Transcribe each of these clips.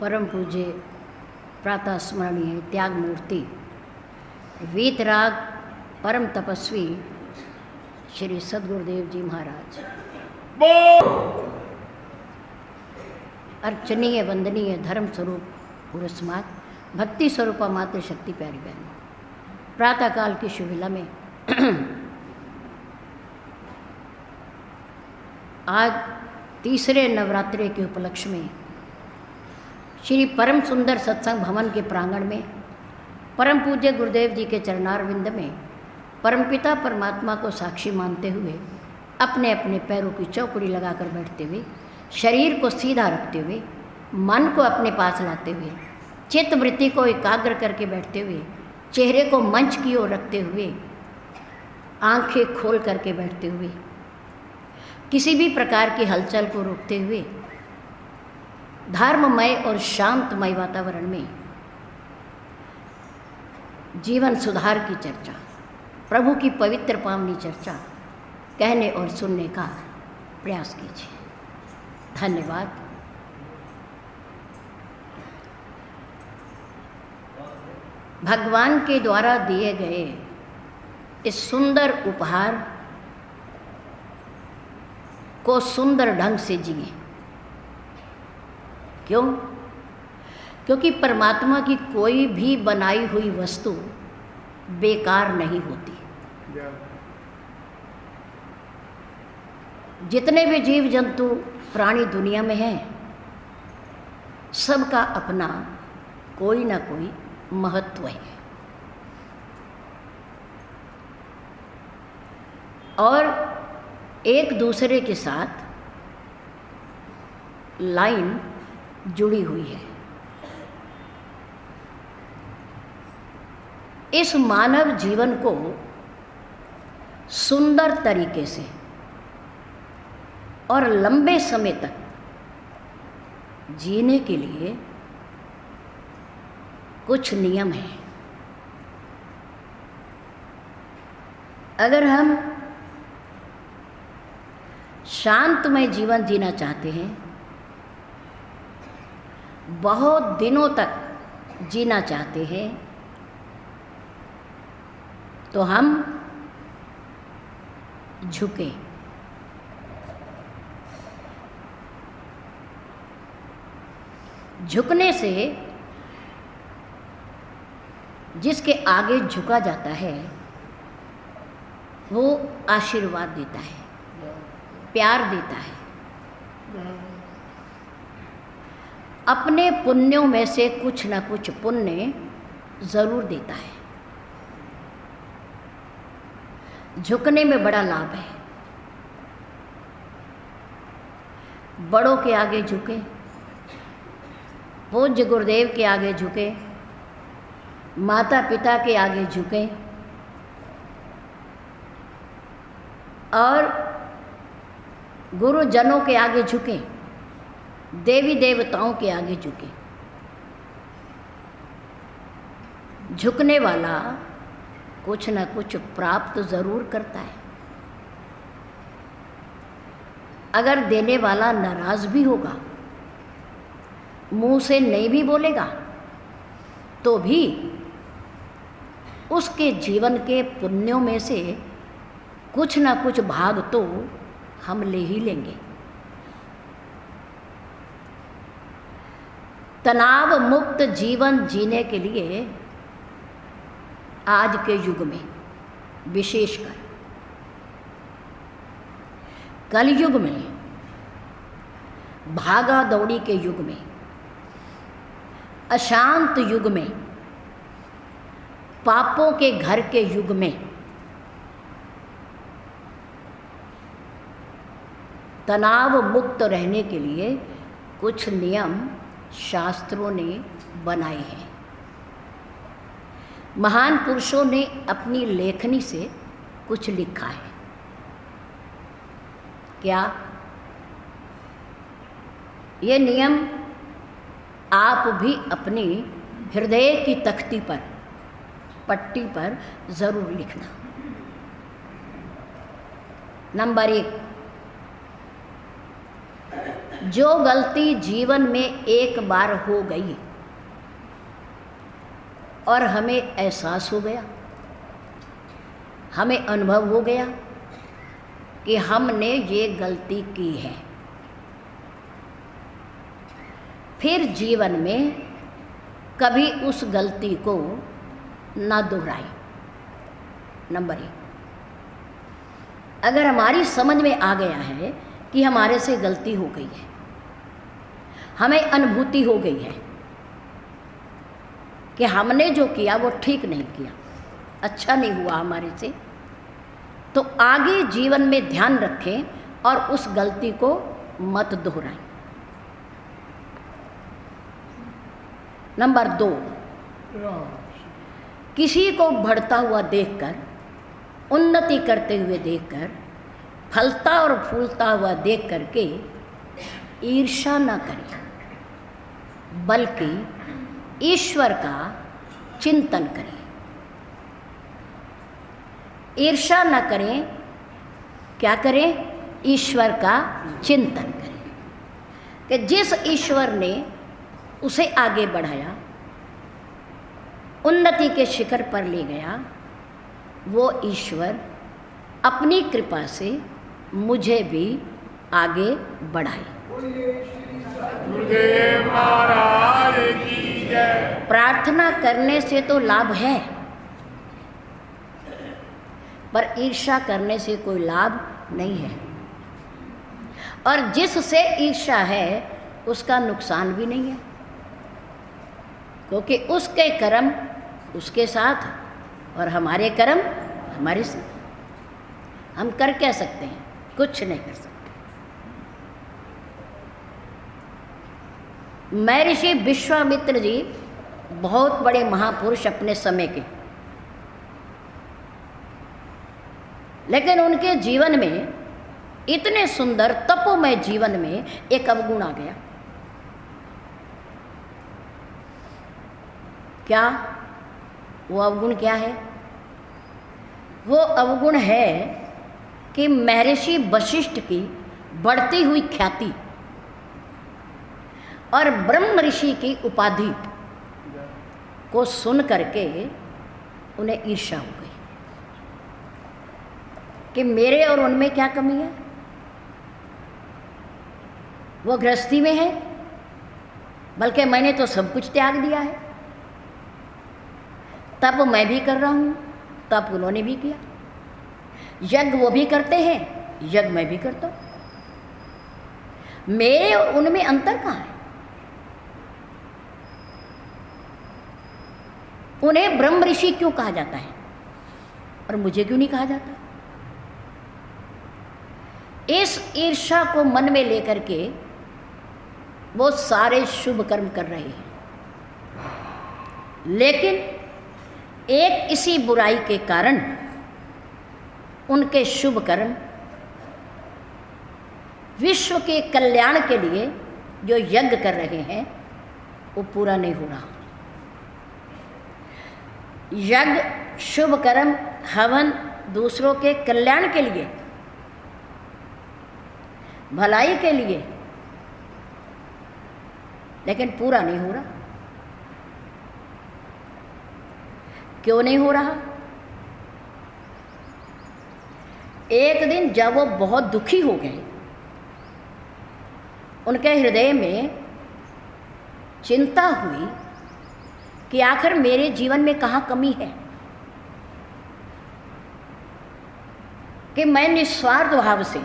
परम पूज्य प्रातः स्मरणीय त्याग मूर्ति वीतराग परम तपस्वी श्री सद्गुरुदेव जी महाराज, अर्चनीय वंदनीय धर्म स्वरूप पुरुषमात भक्ति स्वरूपा मातृ शक्ति प्यारी बहन, प्रातःकाल की शुभवेला में आज तीसरे नवरात्रि के उपलक्ष्य में श्री परम सुंदर सत्संग भवन के प्रांगण में परम पूज्य गुरुदेव जी के चरणारविंद में परमपिता परमात्मा को साक्षी मानते हुए अपने अपने पैरों की चौकड़ी लगाकर बैठते हुए, शरीर को सीधा रखते हुए, मन को अपने पास लाते हुए, चित्त वृत्ति को एकाग्र करके बैठते हुए, चेहरे को मंच की ओर रखते हुए, आंखें खोल करके बैठते हुए, किसी भी प्रकार की हलचल को रोकते हुए धर्ममय और शांतमय वातावरण में जीवन सुधार की चर्चा, प्रभु की पवित्र पावनी चर्चा कहने और सुनने का प्रयास कीजिए। धन्यवाद। भगवान के द्वारा दिए गए इस सुंदर उपहार को सुंदर ढंग से जिए। क्यों? क्योंकि परमात्मा की कोई भी बनाई हुई वस्तु बेकार नहीं होती। जितने भी जीव जंतु प्राणी दुनिया में हैं, सबका अपना कोई ना कोई महत्व है और एक दूसरे के साथ लाइन जुड़ी हुई है। इस मानव जीवन को सुंदर तरीके से और लंबे समय तक जीने के लिए कुछ नियम हैं। अगर हम शांतमय जीवन जीना चाहते हैं, बहुत दिनों तक जीना चाहते हैं, तो हम झुकें। झुकने से जिसके आगे झुका जाता है वो आशीर्वाद देता है, प्यार देता है, अपने पुण्यों में से कुछ न कुछ पुण्य जरूर देता है। झुकने में बड़ा लाभ है। बड़ों के आगे झुके, पूज्य गुरुदेव के आगे झुके, माता पिता के आगे झुके और गुरुजनों के आगे झुके, देवी देवताओं के आगे झुके। झुकने वाला कुछ न कुछ प्राप्त जरूर करता है। अगर देने वाला नाराज भी होगा, मुंह से नहीं भी बोलेगा, तो भी उसके जीवन के पुण्यों में से कुछ न कुछ भाग तो हम ले ही लेंगे। तनाव मुक्त जीवन जीने के लिए आज के युग में, विशेषकर कलयुग में, भागा दौड़ी के युग में, अशांत युग में, पापों के घर के युग में तनाव मुक्त रहने के लिए कुछ नियम शास्त्रों ने बनाए हैं। महान पुरुषों ने अपनी लेखनी से कुछ लिखा है। क्या ये नियम आप भी अपनी हृदय की तख्ती पर, पट्टी पर जरूर लिखना। नंबर 1, जो गलती जीवन में एक बार हो गई और हमें एहसास हो गया, हमें अनुभव हो गया कि हमने ये गलती की है, फिर जीवन में कभी उस गलती को ना दोहराएं। नंबर 1, अगर हमारी समझ में आ गया है कि हमारे से गलती हो गई है, हमें अनुभूति हो गई है कि हमने जो किया वो ठीक नहीं किया, अच्छा नहीं हुआ हमारे से, तो आगे जीवन में ध्यान रखें और उस गलती को मत दोहराएं। नंबर 2, किसी को बढ़ता हुआ देखकर, उन्नति करते हुए देखकर, फलता और फूलता हुआ देख करके ईर्ष्या न करें, बल्कि ईश्वर का चिंतन करें। ईर्ष्या न करें, क्या करें? ईश्वर का चिंतन करें कि जिस ईश्वर ने उसे आगे बढ़ाया, उन्नति के शिखर पर ले गया, वो ईश्वर अपनी कृपा से मुझे भी आगे बढ़ाए। प्रार्थना करने से तो लाभ है, पर ईर्ष्या करने से कोई लाभ नहीं है, और जिससे ईर्ष्या है उसका नुकसान भी नहीं है, क्योंकि उसके कर्म उसके साथ और हमारे कर्म हमारे साथ। हम कर क्या सकते हैं? कुछ नहीं कर सकते। महर्षि विश्वामित्र जी बहुत बड़े महापुरुष अपने समय के, लेकिन उनके जीवन में, इतने सुंदर तपोमय जीवन में, एक अवगुण आ गया। क्या? वो अवगुण क्या है? वो अवगुण है कि महर्षि वशिष्ठ की बढ़ती हुई ख्याति और ब्रह्म ऋषि की उपाधि को सुन करके उन्हें ईर्ष्या हो गई कि मेरे और उनमें क्या कमी है। वो गृहस्थी में है, बल्कि मैंने तो सब कुछ त्याग दिया है, तब मैं भी कर रहा हूँ, तब उन्होंने भी किया। यज्ञ वो भी करते हैं, यज्ञ मैं भी करता हूँ, मेरे और उनमें अंतर कहाँ है? उन्हें ब्रह्म ऋषि क्यों कहा जाता है और मुझे क्यों नहीं कहा जाता? इस ईर्ष्या को मन में लेकर के वो सारे शुभ कर्म कर रहे हैं, लेकिन एक इसी बुराई के कारण उनके शुभ कर्म विश्व के कल्याण के लिए जो यज्ञ कर रहे हैं वो पूरा नहीं हो रहा। यज्ञ, शुभ कर्म, हवन दूसरों के कल्याण के लिए, भलाई के लिए, लेकिन पूरा नहीं हो रहा। क्यों नहीं हो रहा? एक दिन जब वो बहुत दुखी हो गए, उनके हृदय में चिंता हुई कि आखिर मेरे जीवन में कहाँ कमी है कि मैं निस्वार्थ भाव से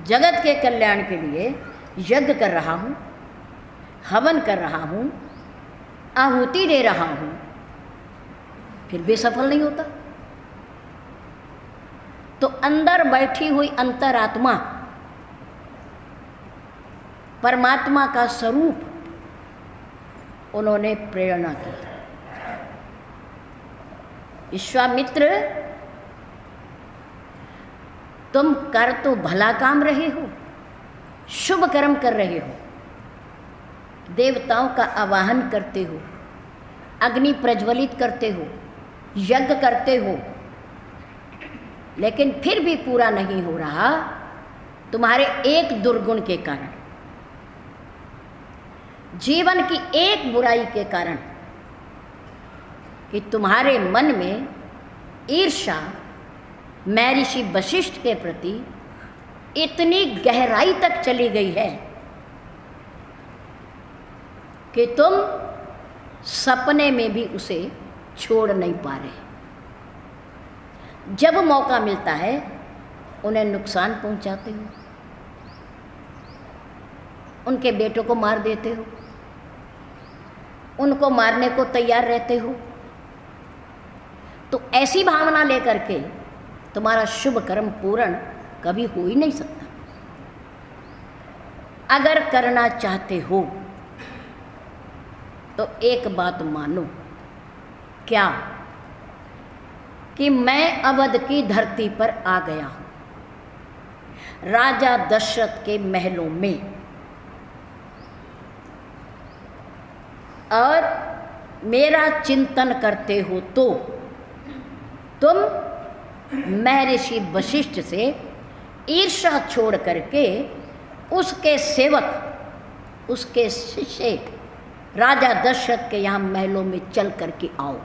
जगत के कल्याण के लिए यज्ञ कर रहा हूँ, हवन कर रहा हूँ, आहुति दे रहा हूँ, फिर भी सफल नहीं होता। तो अंदर बैठी हुई अंतरात्मा, परमात्मा का स्वरूप, उन्होंने प्रेरणा की। विश्वामित्र, तुम कर तो भला काम रहे हो, शुभ कर्म कर रहे हो, देवताओं का आवाहन करते हो, अग्नि प्रज्वलित करते हो, यज्ञ करते हो, लेकिन फिर भी पूरा नहीं हो रहा तुम्हारे एक दुर्गुण के कारण। जीवन की एक बुराई के कारण कि तुम्हारे मन में ईर्ष्या महर्षि वशिष्ठ के प्रति इतनी गहराई तक चली गई है कि तुम सपने में भी उसे छोड़ नहीं पा रहे। जब मौका मिलता है उन्हें नुकसान पहुंचाते हो, उनके बेटों को मार देते हो, उनको मारने को तैयार रहते हो। तो ऐसी भावना लेकर के तुम्हारा शुभ कर्म पूर्ण कभी हो ही नहीं सकता। अगर करना चाहते हो तो एक बात मानो, क्या कि मैं अवध की धरती पर आ गया हूं, राजा दशरथ के महलों में, और मेरा चिंतन करते हो तो तुम महर्षि वशिष्ठ से ईर्ष्या छोड़ करके उसके सेवक, उसके शिष्य राजा दशरथ के यहाँ महलों में चल करके आओ,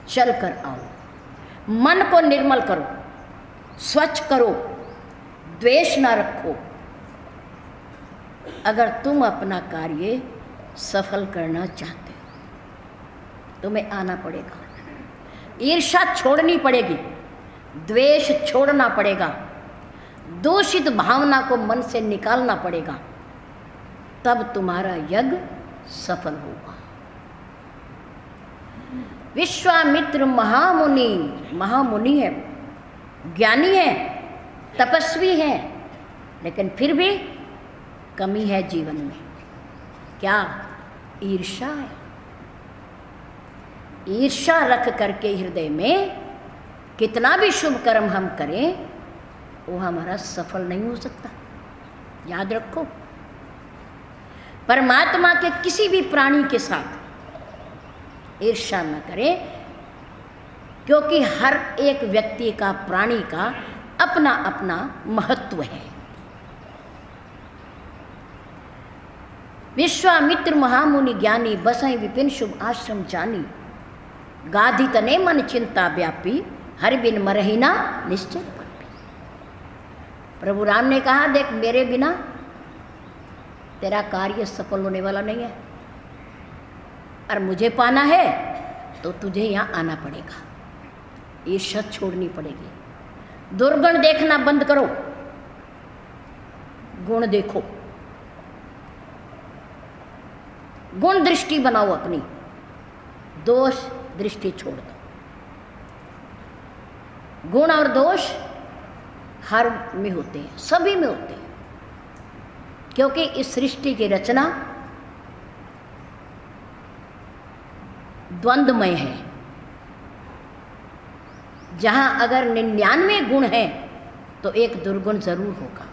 चल कर आओ। मन को निर्मल करो, स्वच्छ करो, द्वेष ना रखो। अगर तुम अपना कार्य सफल करना चाहते हो तुम्हें आना पड़ेगा, ईर्ष्या छोड़नी पड़ेगी, द्वेष छोड़ना पड़ेगा, दूषित भावना को मन से निकालना पड़ेगा, तब तुम्हारा यज्ञ सफल होगा। विश्वामित्र महामुनि, महामुनि है, ज्ञानी है, तपस्वी है, लेकिन फिर भी कमी है जीवन में। क्या? ईर्ष्या है। ईर्ष्या रख करके हृदय में कितना भी शुभ कर्म हम करें वो हमारा सफल नहीं हो सकता। याद रखो, परमात्मा के किसी भी प्राणी के साथ ईर्ष्या न करें, क्योंकि हर एक व्यक्ति का, प्राणी का अपना अपना महत्व है। विश्वामित्र महामुनि ज्ञानी, बसई विपिन शुभ आश्रम जानी, गाधी तने मन चिंता व्यापी, हर बिन मरही ना निश्चल पापी। प्रभु राम ने कहा, देख मेरे बिना तेरा कार्य सफल होने वाला नहीं है, और मुझे पाना है तो तुझे यहाँ आना पड़ेगा, ईर्ष्या छोड़नी पड़ेगी। दुर्गुण देखना बंद करो, गुण देखो, गुण दृष्टि बनाओ अपनी, दोष दृष्टि छोड़ दो। गुण और दोष हर में होते हैं, सभी में होते हैं, क्योंकि इस सृष्टि की रचना द्वंद्वमय है। जहां अगर 99 गुण हैं तो एक दुर्गुण जरूर होगा।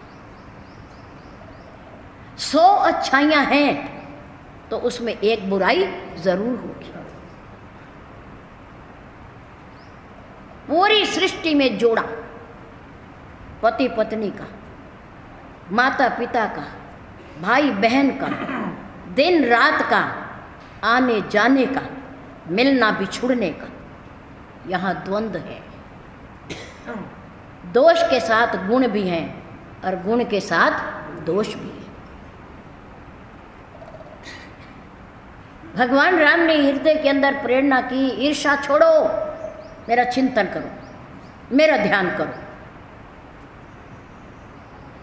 100 अच्छाइयां हैं तो उसमें एक बुराई जरूर होगी। पूरी सृष्टि में जोड़ा, पति पत्नी का, माता पिता का, भाई बहन का, दिन रात का, आने जाने का, मिलना बिछुड़ने का, यहाँ द्वंद्व है। दोष के साथ गुण भी हैं और गुण के साथ दोष भी है। भगवान राम ने हृदय के अंदर प्रेरणा की, ईर्ष्या छोड़ो, मेरा चिंतन करो, मेरा ध्यान करो,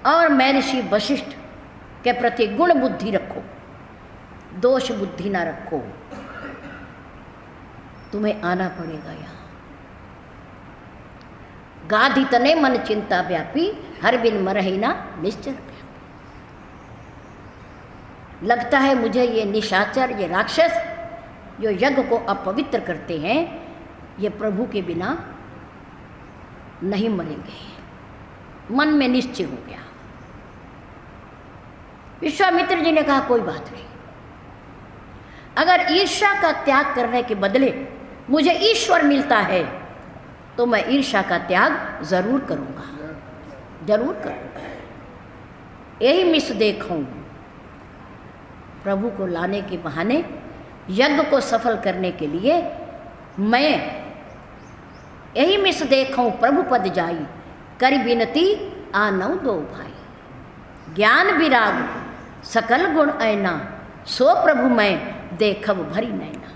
और महर्षि वशिष्ठ के प्रति गुण बुद्धि रखो, दोष बुद्धि ना रखो। तुम्हें आना पड़ेगा यहाँ। गाधी तने मन चिंता व्यापी, हर बिन मरही ना निश्चर व्यापी। लगता है मुझे ये निशाचर, ये राक्षस जो यज्ञ को अपवित्र करते हैं, ये प्रभु के बिना नहीं मरेंगे। मन में निश्चय हो गया। विश्वामित्र जी ने कहा, कोई बात नहीं, अगर ईर्ष्या का त्याग करने के बदले मुझे ईश्वर मिलता है तो मैं ईर्ष्या का त्याग जरूर करूंगा, जरूर करूंगा। यही मिस देखूं। प्रभु को लाने के बहाने यज्ञ को सफल करने के लिए मैं यही मिस देखूं प्रभु पद जाई, कर बिनती आनौ दो भाई। ज्ञान विराग सकल गुण ऐना, सो प्रभु मैं देखब भरी नैना।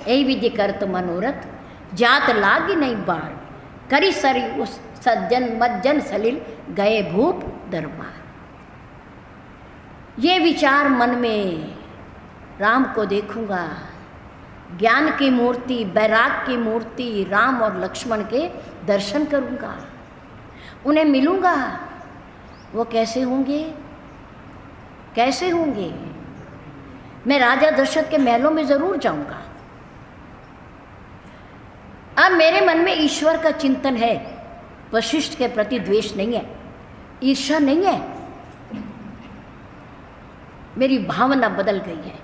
यही विधि करत मनोरथ, जात लागी नहीं बार, करी सरी उस सज्जन मज्जन सलिल, गए भूप दरबार। ये विचार मन में, राम को देखूंगा, ज्ञान की मूर्ति, बैराग की मूर्ति, राम और लक्ष्मण के दर्शन करूंगा, उन्हें मिलूंगा। वो कैसे होंगे, कैसे होंगे? मैं राजा दशरथ के महलों में जरूर जाऊंगा। अब मेरे मन में ईश्वर का चिंतन है, वशिष्ठ के प्रति द्वेष नहीं है, ईर्ष्या नहीं है। मेरी भावना बदल गई है,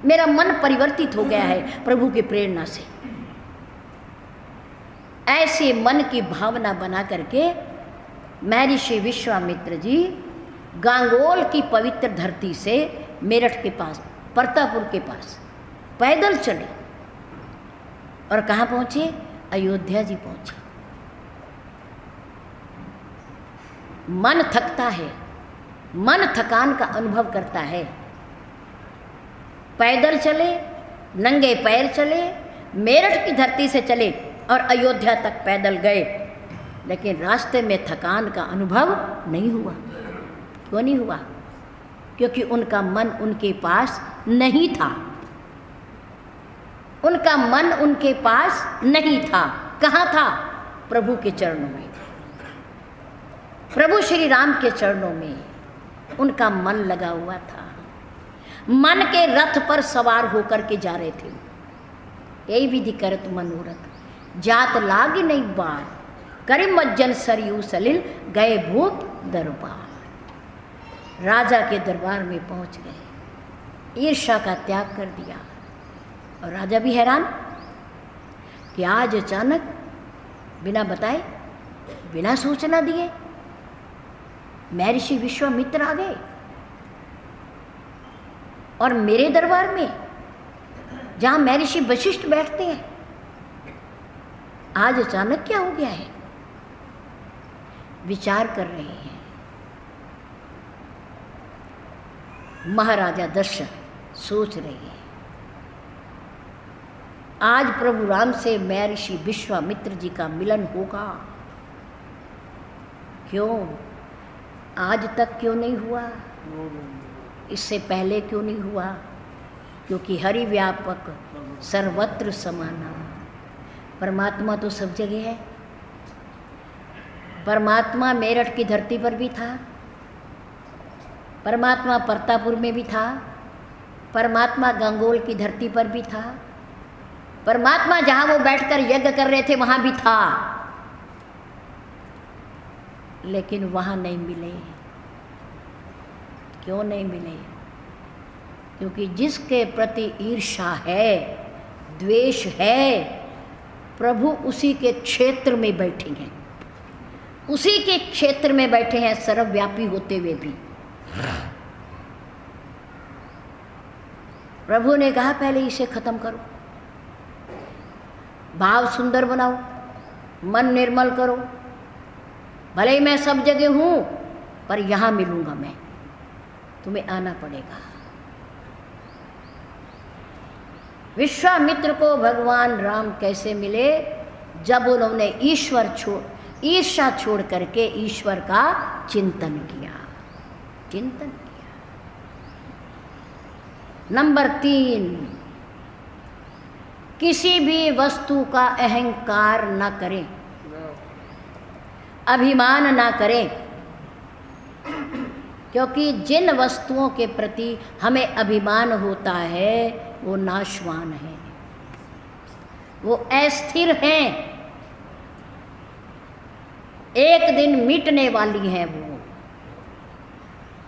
मेरा मन परिवर्तित हो गया है प्रभु की प्रेरणा से। ऐसे मन की भावना बना करके महर्षि विश्वामित्र जी गांगोल की पवित्र धरती से मेरठ के पास, परतापुर के पास पैदल चले और कहाँ पहुँचे? अयोध्या जी पहुँचे। मन थकता है, मन थकान का अनुभव करता है। पैदल चले, नंगे पैर चले, मेरठ की धरती से चले और अयोध्या तक पैदल गए, लेकिन रास्ते में थकान का अनुभव नहीं हुआ। क्यों नहीं हुआ? क्योंकि उनका मन उनके पास नहीं था। उनका मन उनके पास नहीं था। कहाँ था? प्रभु के चरणों में, प्रभु श्री राम के चरणों में उनका मन लगा हुआ था। मन के रथ पर सवार होकर के जा रहे थे। यही विधि करत मनोरथ, जात लाग नहीं बार, करे मज्जन सरयू सलिल, गए भूप दरबार। राजा के दरबार में पहुंच गए, ईर्ष्या का त्याग कर दिया। और राजा भी हैरान कि आज अचानक बिना बताए, बिना सूचना दिए महर्षि विश्वामित्र आ गए और मेरे दरबार में, जहां महर्षि वशिष्ठ बैठते हैं, आज अचानक क्या हो गया है? विचार कर रहे हैं। महाराजा दशरथ सोच रहे हैं, आज प्रभु राम से महर्षि विश्वामित्र जी का मिलन होगा। क्यों? आज तक क्यों नहीं हुआ? इससे पहले क्यों नहीं हुआ? क्योंकि हरि व्यापक सर्वत्र समाना। परमात्मा तो सब जगह है। परमात्मा मेरठ की धरती पर भी था, परमात्मा परतापुर में भी था, परमात्मा गंगोल की धरती पर भी था, परमात्मा जहाँ वो बैठकर यज्ञ कर रहे थे वहाँ भी था, लेकिन वहाँ नहीं मिले। क्यों नहीं मिले? क्योंकि जिसके प्रति ईर्ष्या है, द्वेष है, प्रभु उसी के क्षेत्र में बैठे हैं, उसी के क्षेत्र में बैठे हैं, सर्वव्यापी होते हुए भी। प्रभु ने कहा पहले इसे खत्म करो, भाव सुंदर बनाओ, मन निर्मल करो। भले ही मैं सब जगह हूं, पर यहां मिलूंगा मैं, तुम्हें आना पड़ेगा। विश्वामित्र को भगवान राम कैसे मिले? जब उन्होंने ईर्ष्या छोड़ करके ईश्वर का चिंतन किया। नंबर 3, किसी भी वस्तु का अहंकार न करें, अभिमान ना करें, क्योंकि जिन वस्तुओं के प्रति हमें अभिमान होता है वो नाशवान है, वो अस्थिर हैं, एक दिन मिटने वाली हैं। वो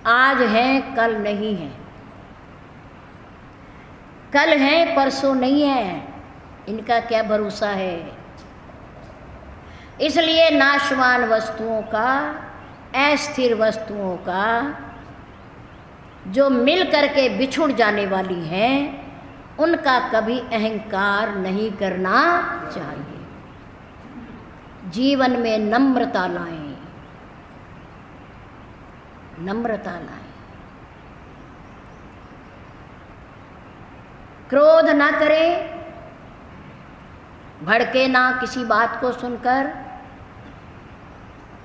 आज हैं, कल नहीं है, कल हैं, परसों नहीं है, इनका क्या भरोसा है? इसलिए नाशवान वस्तुओं का, अस्थिर वस्तुओं का जो मिल करके बिछुड़ जाने वाली हैं, उनका कभी अहंकार नहीं करना चाहिए। जीवन में नम्रता लाएं, नम्रता लाएं। क्रोध ना करें, भड़के ना किसी बात को सुनकर,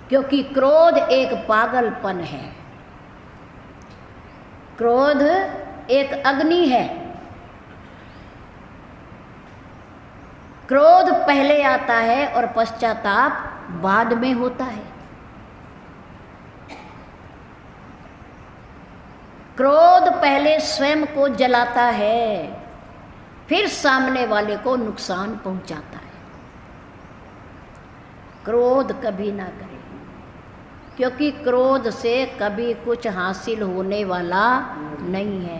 क्योंकि क्रोध एक पागलपन है। क्रोध एक अग्नि है। क्रोध पहले आता है और पश्चाताप बाद में होता है। क्रोध पहले स्वयं को जलाता है, फिर सामने वाले को नुकसान पहुंचाता है। क्रोध कभी ना करें, क्योंकि क्रोध से कभी कुछ हासिल होने वाला नहीं है।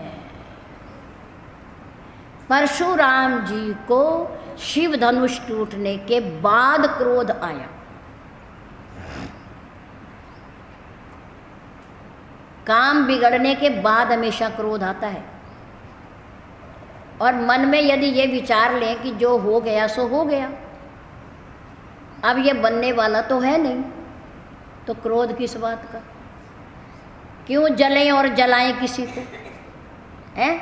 परशुराम जी को शिव धनुष टूटने के बाद क्रोध आया। काम बिगड़ने के बाद हमेशा क्रोध आता है। और मन में यदि ये विचार लें कि जो हो गया सो हो गया, अब ये बनने वाला तो है नहीं, तो क्रोध किस बात का? क्यों जलें और जलाएं किसी को, हैं?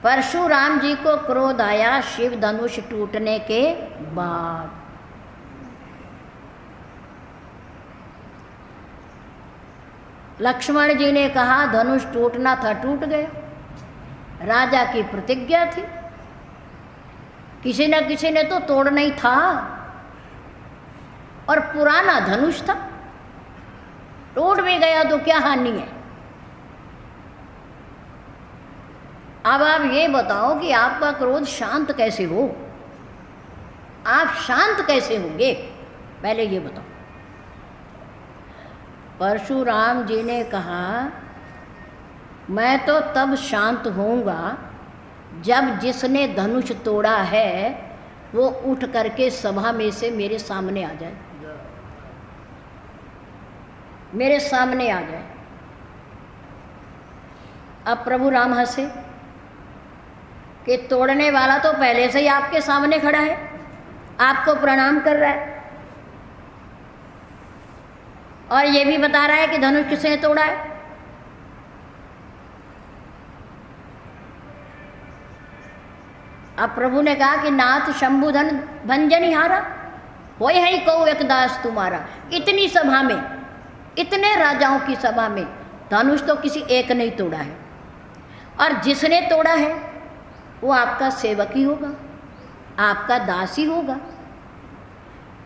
परशुराम जी को क्रोध आया शिव धनुष टूटने के बाद। लक्ष्मण जी ने कहा धनुष टूटना था, टूट गया। राजा की प्रतिज्ञा थी, किसी न किसी ने तो तोड़ना ही था, और पुराना धनुष था, टूट भी गया तो क्या हानि है। अब आप ये बताओ कि आपका क्रोध शांत कैसे हो? आप शांत कैसे होंगे, पहले ये बताओ। परशुराम जी ने कहा मैं तो तब शांत होऊंगा जब जिसने धनुष तोड़ा है वो उठ करके सभा में से मेरे सामने आ जाए, मेरे सामने आ जाए। अब प्रभु राम हंसे कि तोड़ने वाला तो पहले से ही आपके सामने खड़ा है, आपको प्रणाम कर रहा है, और ये भी बता रहा है कि धनुष किसने तोड़ा है। अब प्रभु ने कहा कि नाथ शंभुधन भंजनिहारा होय है कौ एक दास तुम्हारा। इतनी सभा में, इतने राजाओं की सभा में धनुष तो किसी एक ने ही तोड़ा है, और जिसने तोड़ा है वो आपका सेवक ही होगा, आपका दास ही होगा।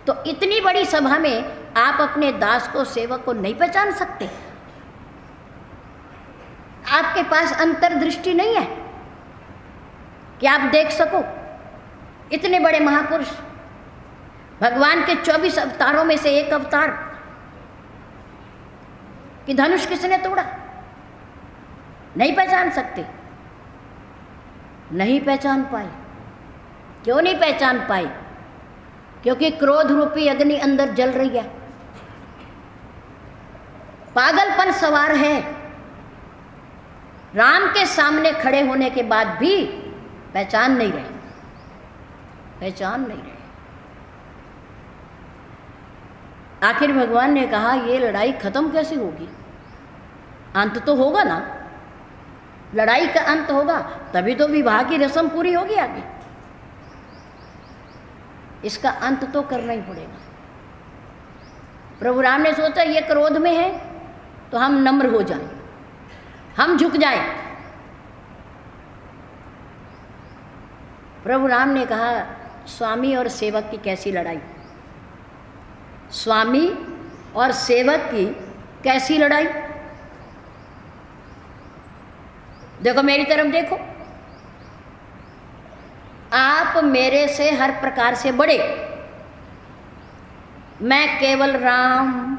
तो इतनी बड़ी सभा में आप अपने दास को, सेवक को नहीं पहचान सकते? आपके पास अंतर्दृष्टि नहीं है कि आप देख सको इतने बड़े महापुरुष, भगवान के 24 अवतारों में से एक अवतार, कि धनुष किसने तोड़ा? नहीं पहचान सकते, नहीं पहचान पाए। क्यों नहीं पहचान पाए? क्योंकि क्रोध रूपी अग्नि अंदर जल रही है, पागलपन सवार है। राम के सामने खड़े होने के बाद भी पहचान नहीं रहे, पहचान नहीं रहे। आखिर भगवान ने कहा ये लड़ाई खत्म कैसे होगी? अंत तो होगा ना, लड़ाई का अंत होगा तभी तो विवाह की रस्म पूरी होगी आगे। इसका अंत तो करना ही पड़ेगा। प्रभु राम ने सोचा ये क्रोध में है तो हम नम्र हो जाएं, हम झुक जाएं। प्रभु राम ने कहा स्वामी और सेवक की कैसी लड़ाई, स्वामी और सेवक की कैसी लड़ाई। देखो मेरी तरफ देखो, आप मेरे से हर प्रकार से बड़े, मैं केवल राम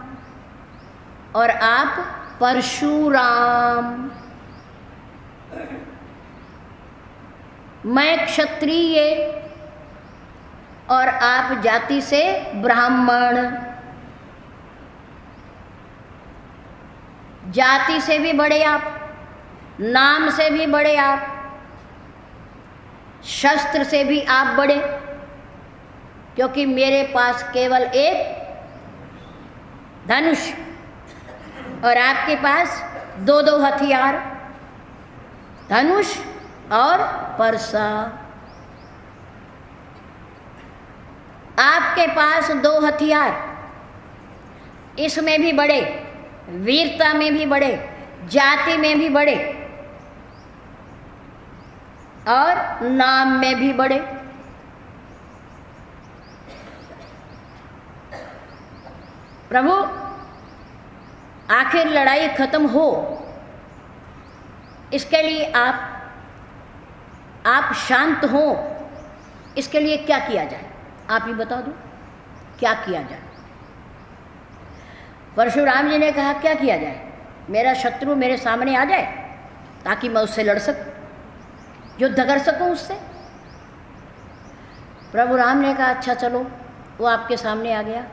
और आप परशुराम। मैं क्षत्रिय और आप जाति से ब्राह्मण। जाति से भी बड़े आप, नाम से भी बड़े आप, शस्त्र से भी आप बड़े, क्योंकि मेरे पास केवल एक धनुष और आपके पास दो दो हथियार, धनुष और परसा। आपके पास दो हथियार, इसमें भी बड़े, वीरता में भी बड़े, जाति में भी बड़े और नाम में भी बड़े। प्रभु, आखिर लड़ाई खत्म हो, इसके लिए आप शांत हो, इसके लिए क्या किया जाए? आप ही बता दो, क्या किया जाए? परशुराम जी ने कहा, क्या किया जाए? मेरा शत्रु मेरे सामने आ जाए ताकि मैं उससे लड़ सकूं, युद्ध कर सकूं उससे। प्रभु राम ने कहा, अच्छा चलो। वो आपके सामने आ गया,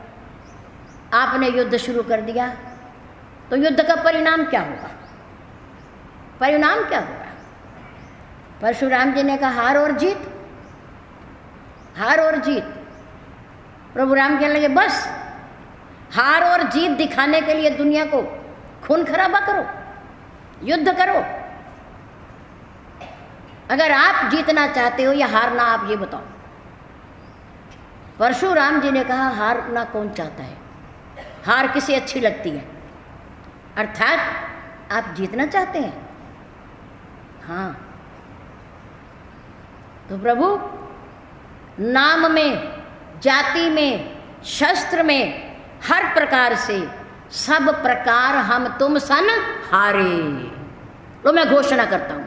आपने युद्ध शुरू कर दिया, तो युद्ध का परिणाम क्या होगा? परिणाम क्या होगा? परशुराम जी ने कहा, हार और जीत, हार और जीत। प्रभु राम कहने लगे, बस हार और जीत दिखाने के लिए दुनिया को खून खराबा करो, युद्ध करो। अगर आप जीतना चाहते हो या हारना, आप ये बताओ। परशुराम जी ने कहा, हारना कौन चाहता है? हार किसे अच्छी लगती है? अर्थात आप जीतना चाहते हैं। हाँ, तो प्रभु, नाम में, जाति में, शस्त्र में, हर प्रकार से, सब प्रकार हम तुम सन हारे। तो मैं घोषणा करता हूँ,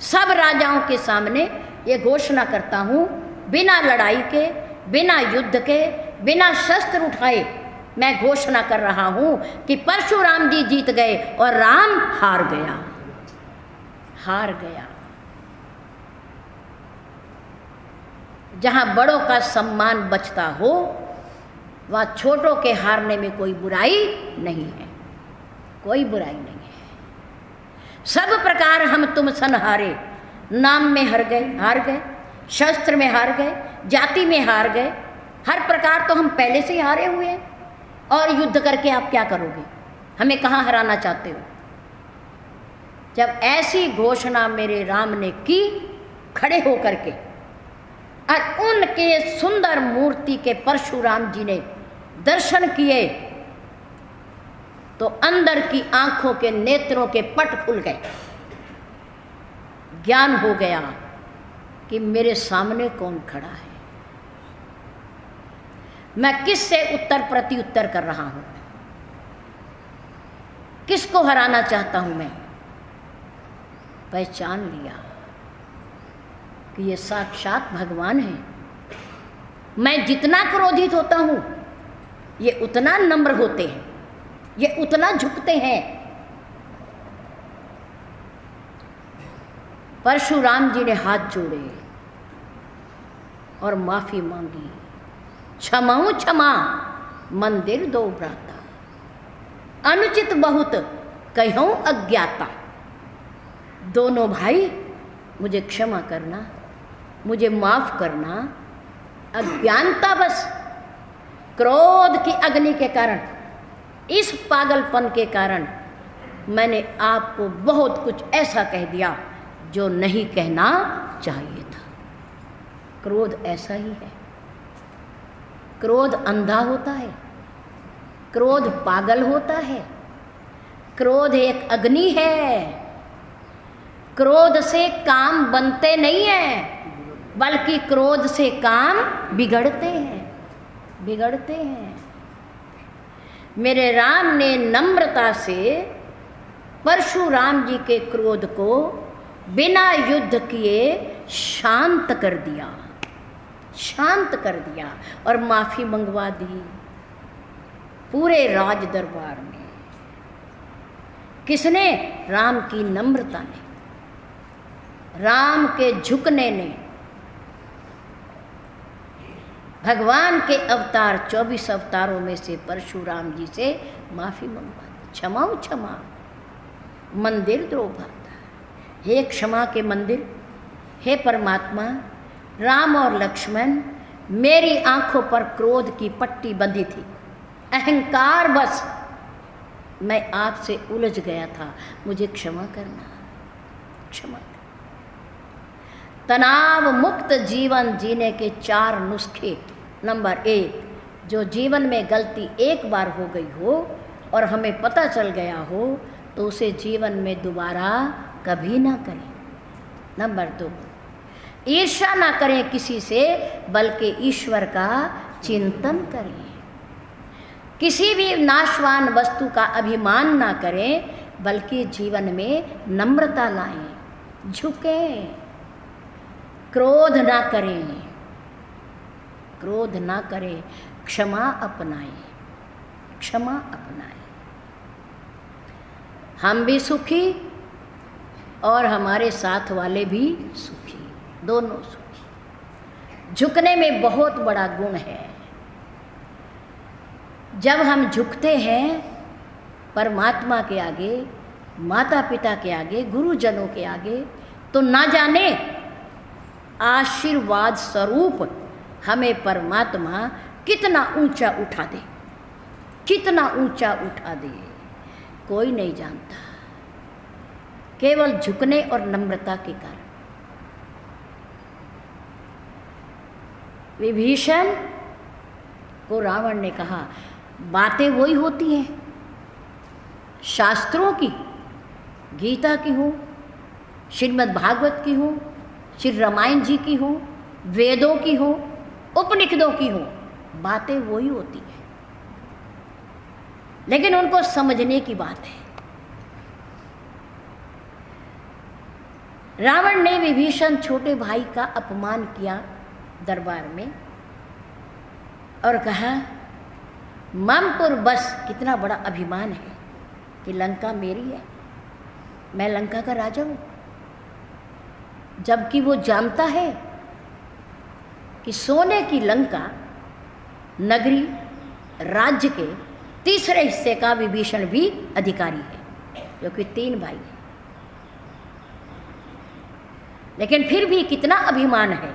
सब राजाओं के सामने ये घोषणा करता हूँ, बिना लड़ाई के, बिना युद्ध के, बिना शस्त्र उठाए मैं घोषणा कर रहा हूँ कि परशुराम जी जीत गए और राम हार गया, हार गया। जहाँ बड़ों का सम्मान बचता हो, वहाँ छोटों के हारने में कोई बुराई नहीं है, कोई बुराई नहीं है। सब प्रकार हम तुम सन हारे, नाम में हार गए, शस्त्र में हार गए, जाति में हार गए, हर प्रकार तो हम पहले से ही हारे हुए हैं। और युद्ध करके आप क्या करोगे? हमें कहाँ हराना चाहते हो? जब ऐसी घोषणा मेरे राम ने की खड़े होकर के, और उनके सुंदर मूर्ति के परशुराम जी ने दर्शन किए, तो अंदर की आंखों के, नेत्रों के पट खुल गए। ज्ञान हो गया कि मेरे सामने कौन खड़ा है, मैं किससे उत्तर प्रति उत्तर कर रहा हूं, किसको हराना चाहता हूं। मैं पहचान लिया कि ये साक्षात भगवान है। मैं जितना क्रोधित होता हूं, ये उतना नम्र होते हैं, ये उतना झुकते हैं। परशुराम जी ने हाथ जोड़े और माफी मांगी, क्षमाऊं क्षमा मंदिर दो भ्राता, अनुचित बहुत कहूं अज्ञाता। दोनों भाई, मुझे क्षमा करना, मुझे माफ करना। अज्ञानता बस, क्रोध की अग्नि के कारण, इस पागलपन के कारण मैंने आपको बहुत कुछ ऐसा कह दिया जो नहीं कहना चाहिए था। क्रोध ऐसा ही है। क्रोध अंधा होता है, क्रोध पागल होता है, क्रोध एक अग्नि है। क्रोध से काम बनते नहीं हैं, बल्कि क्रोध से काम बिगड़ते हैं, बिगड़ते हैं। मेरे राम ने नम्रता से परशुराम जी के क्रोध को बिना युद्ध किए शांत कर दिया, शांत कर दिया और माफी मंगवा दी पूरे राज दरबार में। किसने? राम की नम्रता ने, राम के झुकने ने। भगवान के अवतार 24 अवतारों में से परशुराम जी से माफी मंगवा दी, क्षमाओ क्षमा मंदिर द्रोह। हे क्षमा के मंदिर, हे परमात्मा, राम और लक्ष्मण, मेरी आंखों पर क्रोध की पट्टी बंधी थी, अहंकार बस मैं आपसे उलझ गया था, मुझे क्षमा करना, क्षमा। तनाव मुक्त जीवन जीने के 4 नुस्खे। नंबर 1, जो जीवन में गलती एक बार हो गई हो और हमें पता चल गया हो तो उसे जीवन में दोबारा कभी ना करें। नंबर 2, ईर्ष्या ना करें किसी से, बल्कि ईश्वर का चिंतन करें। किसी भी नाशवान वस्तु का अभिमान ना करें, बल्कि जीवन में नम्रता लाएं, झुकें, क्रोध ना करें, क्रोध ना करें, क्षमा अपनाएं, क्षमा अपनाएं। हम भी सुखी और हमारे साथ वाले भी सुखी, दोनों सुखी। झुकने में बहुत बड़ा गुण है। जब हम झुकते हैं परमात्मा के आगे, माता पिता के आगे, गुरुजनों के आगे, तो ना जाने आशीर्वाद स्वरूप हमें परमात्मा कितना ऊंचा उठा दे, कितना ऊंचा उठा दे, कोई नहीं जानता, केवल झुकने और नम्रता के कारण। विभीषण को रावण ने कहा, बातें वही होती हैं शास्त्रों की, गीता की हो, श्रीमद् भागवत की हो, श्री रामायण जी की हो, वेदों की हो, उपनिषदों की हो, बातें वही होती हैं, लेकिन उनको समझने की बात है। रावण ने विभीषण छोटे भाई का अपमान किया दरबार में और कहा, ममपुर बस, कितना बड़ा अभिमान है कि लंका मेरी है, मैं लंका का राजा हूँ। जबकि वो जानता है कि सोने की लंका नगरी राज्य के तीसरे हिस्से का विभीषण भी अधिकारी है, क्योंकि 3 भाई हैं। लेकिन फिर भी कितना अभिमान है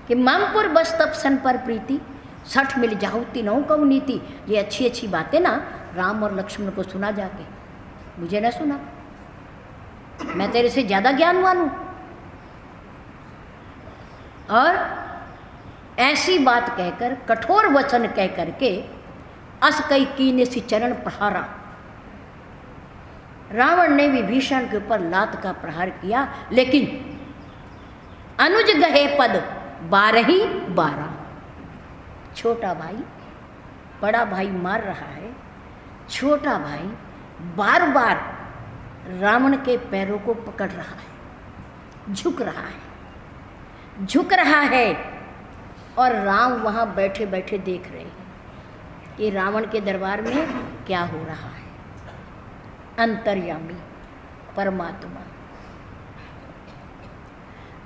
कि ममपुर बस तब सन पर प्रीति, 60 मिल जाओ तीनों को नीति। ये अच्छी अच्छी बातें ना राम और लक्ष्मण को सुना जाके, मुझे ना सुना, मैं तेरे से ज़्यादा ज्ञानवान हूँ। और ऐसी बात कहकर, कठोर वचन कह करके अस कई कीने सी चरण प्रहारा। रावण ने विभीषण के ऊपर लात का प्रहार किया, लेकिन अनुज गहे पद 12 छोटा भाई बड़ा भाई मार रहा है, छोटा भाई बार बार रावण के पैरों को पकड़ रहा है, झुक रहा है, झुक रहा है। और राम वहाँ बैठे बैठे देख रहे हैं कि रावण के दरबार में क्या हो रहा है। अंतर्यामी परमात्मा।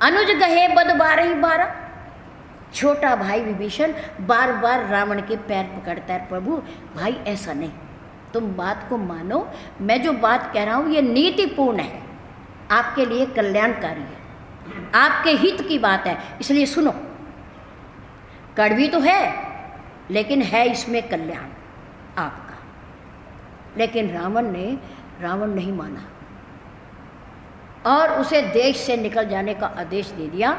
अनुज गहे बद 12 छोटा भाई विभीषण बार बार रावण के पैर पकड़ता है, प्रभु भाई ऐसा नहीं, तुम बात को मानो, मैं जो बात कह रहा हूँ ये नीतिपूर्ण है, आपके लिए कल्याणकारी है, आपके हित की बात है, इसलिए सुनो। कड़वी तो है लेकिन है इसमें कल्याण आपका। लेकिन रावण नहीं माना और उसे देश से निकल जाने का आदेश दे दिया।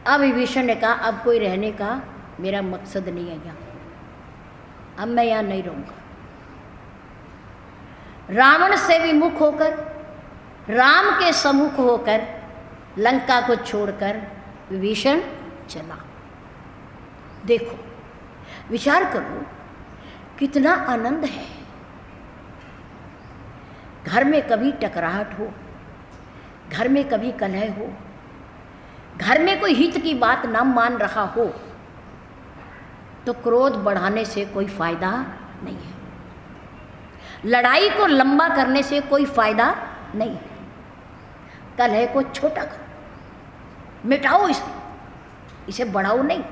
अब विभीषण ने कहा, अब कोई रहने का मेरा मकसद नहीं है यहाँ, अब मैं यहाँ नहीं रहूँगा। रावण से विमुख होकर, राम के सम्मुख होकर लंका को छोड़कर विभीषण चला। देखो, विचार करो कितना आनंद है। घर में कभी टकराहट हो, घर में कभी कलह हो, घर में कोई हित की बात ना मान रहा हो, तो क्रोध बढ़ाने से कोई फायदा नहीं है, लड़ाई को लंबा करने से कोई फायदा नहीं है। कलह को छोटा करो, मिटाओ इसे बढ़ाओ नहीं।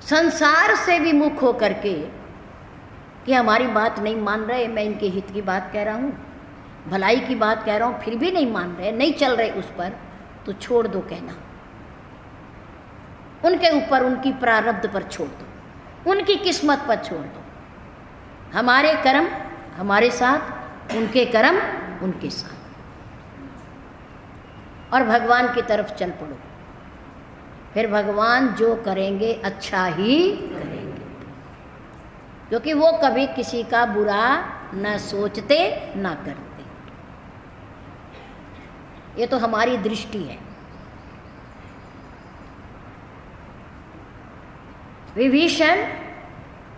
संसार से विमुख होकर के कि हमारी बात नहीं मान रहे, मैं इनके हित की बात कह रहा हूँ, भलाई की बात कह रहा हूँ, फिर भी नहीं मान रहे, नहीं चल रहे उस पर, तो छोड़ दो कहना। उनके ऊपर, उनकी प्रारब्ध पर छोड़ दो, उनकी किस्मत पर छोड़ दो। हमारे कर्म हमारे साथ, उनके कर्म उनके साथ, और भगवान की तरफ चल पड़ो। फिर भगवान जो करेंगे अच्छा ही करेंगे, क्योंकि वो कभी किसी का बुरा न सोचते न करते। ये तो हमारी दृष्टि है। विभीषण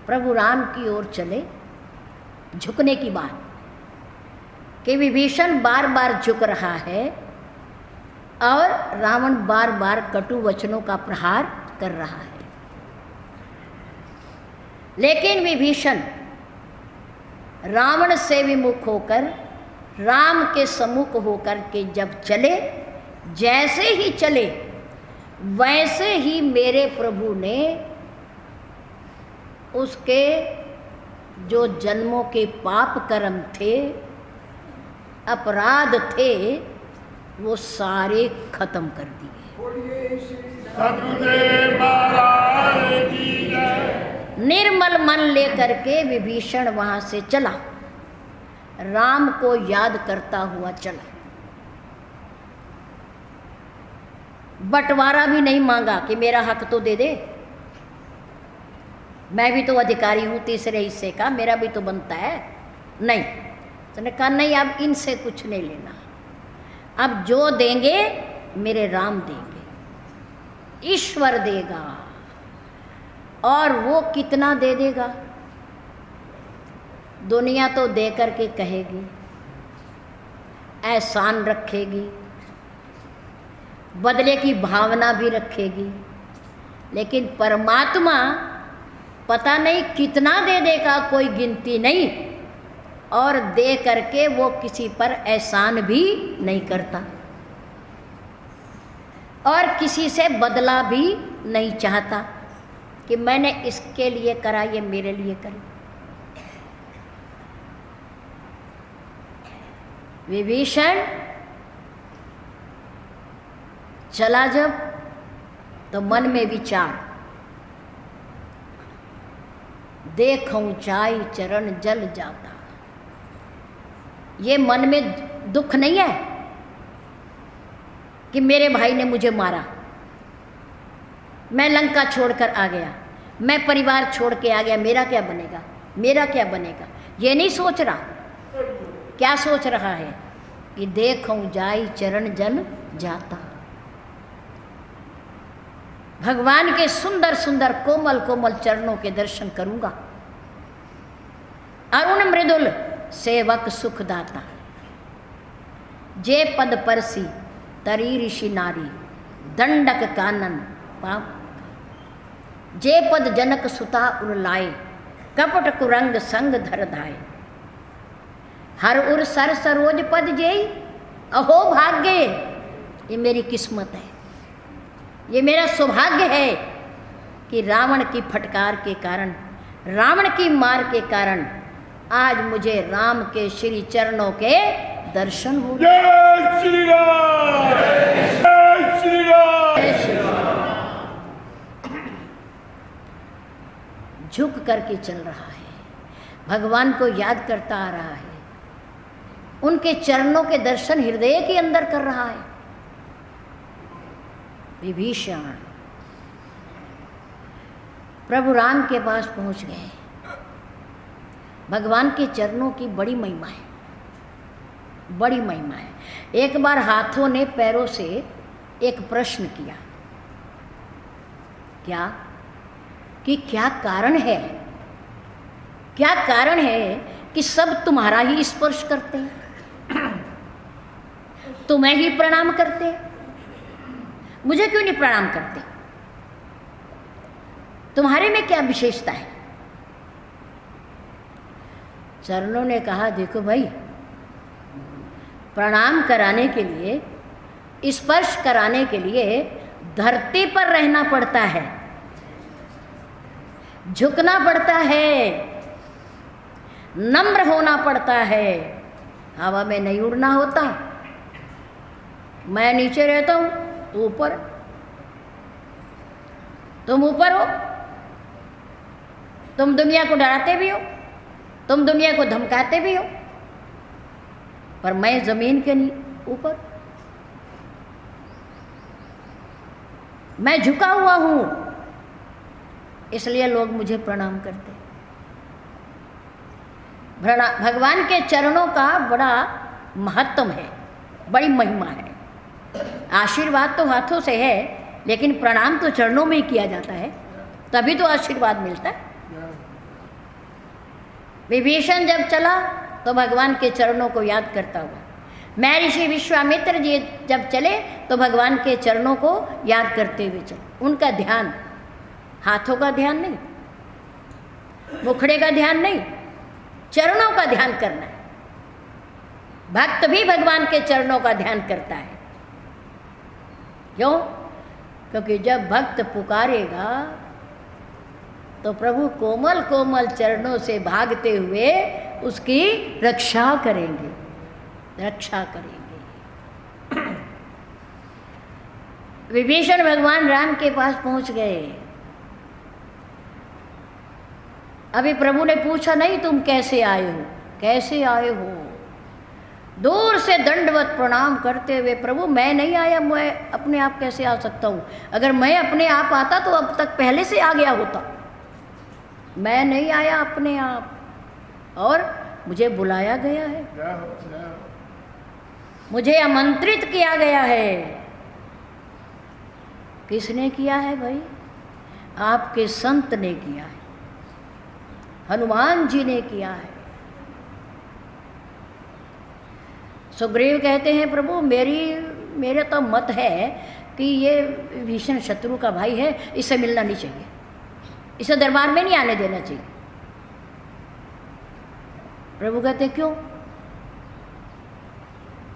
प्रभु राम की ओर चले, झुकने की बात कि विभीषण बार बार झुक रहा है और रावण बार बार कटु वचनों का प्रहार कर रहा है। लेकिन विभीषण रावण से विमुख होकर, राम के सम्मुख होकर के जब चले, जैसे ही चले वैसे ही मेरे प्रभु ने उसके जो जन्मों के पाप कर्म थे, अपराध थे, वो सारे खत्म कर दिए। निर्मल मन लेकर के विभीषण वहां से चला, राम को याद करता हुआ चला। बंटवारा भी नहीं मांगा कि मेरा हक तो दे दे, मैं भी तो अधिकारी हूं तीसरे हिस्से का, मेरा भी तो बनता है। नहीं, उसने कहा नहीं, अब इनसे कुछ नहीं लेना, अब जो देंगे मेरे राम देंगे, ईश्वर देगा। और वो कितना दे देगा? दुनिया तो दे करके कहेगी, एहसान रखेगी, बदले की भावना भी रखेगी, लेकिन परमात्मा पता नहीं कितना दे देगा, कोई गिनती नहीं, और दे करके वो किसी पर एहसान भी नहीं करता और किसी से बदला भी नहीं चाहता कि मैंने इसके लिए करा, ये मेरे लिए करे। विभीषण चला जब, तो मन में विचार, देखूं चाई चरण जल जाता। ये मन में दुख नहीं है कि मेरे भाई ने मुझे मारा, मैं लंका छोड़कर आ गया, मैं परिवार छोड़ के आ गया, मेरा क्या बनेगा, मेरा क्या बनेगा, ये नहीं सोच रहा। क्या सोच रहा है कि देखूं जाई चरण जल जाता। भगवान के सुंदर सुंदर कोमल कोमल चरणों के दर्शन करूंगा। अरुण मृदुल सेवक सुखदाता, जे पद परसी तरी ऋषि नारी, दंडक कानन पाप, जे पद जनक सुता उरलाए, कपट कुरंग संग धर धाय। हर उर सर सरोज पद जेई, अहो भाग्य, ये मेरी किस्मत है, ये मेरा सौभाग्य है कि रावण की फटकार के कारण, रावण की मार के कारण आज मुझे राम के श्री चरणों के दर्शन हो। जय श्री राम, जय श्री राम, जय श्री राम। झुक करके चल रहा है, भगवान को याद करता आ रहा है, उनके चरणों के दर्शन हृदय के अंदर कर रहा है। विभीषण प्रभु राम के पास पहुंच गए। भगवान के चरणों की बड़ी महिमा है, बड़ी महिमा है। एक बार हाथों ने पैरों से एक प्रश्न किया, क्या कि क्या कारण है, क्या कारण है कि सब तुम्हारा ही स्पर्श करते हैं, तुम्हें ही प्रणाम करते हैं, मुझे क्यों नहीं प्रणाम करते? तुम्हारे में क्या विशेषता है? चरणों ने कहा, देखो भाई, प्रणाम कराने के लिए, स्पर्श कराने के लिए धरती पर रहना पड़ता है, झुकना पड़ता है, नम्र होना पड़ता है। हवा में नहीं उड़ना होता। मैं नीचे रहता हूँ, तो ऊपर, तुम ऊपर हो। तुम दुनिया को डराते भी हो, तुम दुनिया को धमकाते भी हो, पर मैं जमीन के ऊपर, मैं झुका हुआ हूं, इसलिए लोग मुझे प्रणाम करते हैं। भगवान के चरणों का बड़ा महत्व है, बड़ी महिमा है। आशीर्वाद तो हाथों से है, लेकिन प्रणाम तो चरणों में ही किया जाता है, तभी तो आशीर्वाद मिलता है। विभीषण जब चला तो भगवान के चरणों को याद करता हुआ, महर्षि विश्वामित्र जी जब चले तो भगवान के चरणों को याद करते हुए चले। उनका ध्यान, हाथों का ध्यान नहीं, मुखड़े का ध्यान नहीं, चरणों का ध्यान करना है। भक्त भी भगवान के चरणों का ध्यान करता है। क्यों? क्योंकि जब भक्त पुकारेगा तो प्रभु कोमल कोमल चरणों से भागते हुए उसकी रक्षा करेंगे, रक्षा करेंगे। विभीषण भगवान राम के पास पहुंच गए। अभी प्रभु ने पूछा नहीं तुम कैसे आए हो, कैसे आए हो। दूर से दंडवत प्रणाम करते हुए, प्रभु मैं नहीं आया, मैं अपने आप कैसे आ सकता हूँ? अगर मैं अपने आप आता तो अब तक पहले से आ गया होता। मैं नहीं आया अपने आप, और मुझे बुलाया गया है, मुझे आमंत्रित किया गया है। किसने किया है भाई? आपके संत ने किया है, हनुमान जी ने किया है। सुग्रीव कहते हैं प्रभु मेरे तो मत है कि ये भीषण शत्रु का भाई है, इससे मिलना नहीं चाहिए, इसे दरबार में नहीं आने देना चाहिए। प्रभु कहते क्यों?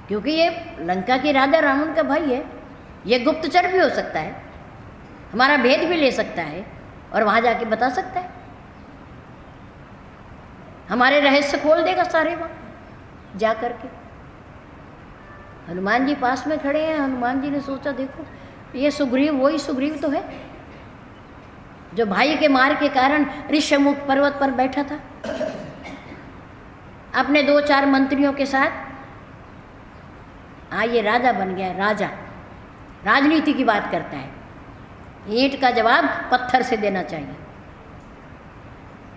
क्योंकि ये लंका की राजा रावण का भाई है, ये गुप्तचर भी हो सकता है, हमारा भेद भी ले सकता है और वहां जाके बता सकता है, हमारे रहस्य खोल देगा सारे वहां जा करके। हनुमान जी पास में खड़े हैं। हनुमान जी ने सोचा देखो ये सुग्रीव वही सुग्रीव तो है जो भाई के मार के कारण ऋष्यमुख पर्वत पर बैठा था अपने 2-4 मंत्रियों के साथ। ये राजा बन गया, राजा राजनीति की बात करता है। ईंट का जवाब पत्थर से देना चाहिए।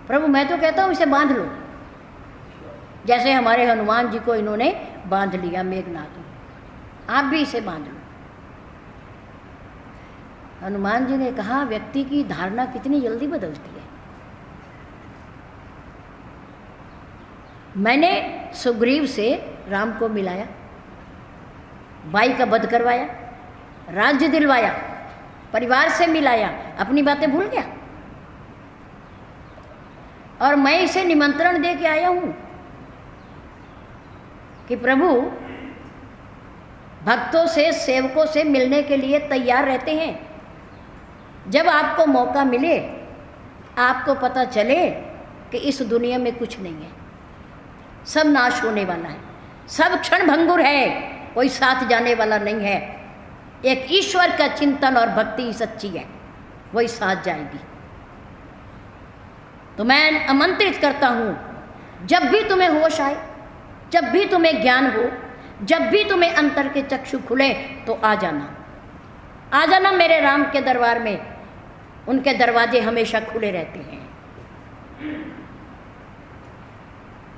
प्रभु मैं तो कहता हूँ इसे बांध लो, जैसे हमारे हनुमान जी को इन्होंने बांध लिया मेघनाथ में, आप भी इसे बांध लो। हनुमान जी ने कहा व्यक्ति की धारणा कितनी जल्दी बदलती है। मैंने सुग्रीव से राम को मिलाया, भाई का वध करवाया, राज्य दिलवाया, परिवार से मिलाया, अपनी बातें भूल गया। और मैं इसे निमंत्रण दे के आया हूं कि प्रभु भक्तों से, सेवकों से मिलने के लिए तैयार रहते हैं। जब आपको मौका मिले, आपको पता चले कि इस दुनिया में कुछ नहीं है, सब नाश होने वाला है, सब क्षण भंगुर है, कोई साथ जाने वाला नहीं है। एक ईश्वर का चिंतन और भक्ति सच्ची है, वही साथ जाएगी। तो मैं आमंत्रित करता हूँ, जब भी तुम्हें होश आए, जब भी तुम्हें ज्ञान हो, जब भी तुम्हें अंतर के चक्षु खुले, तो आ जाना, आ जाना मेरे राम के दरबार में। उनके दरवाजे हमेशा खुले रहते हैं।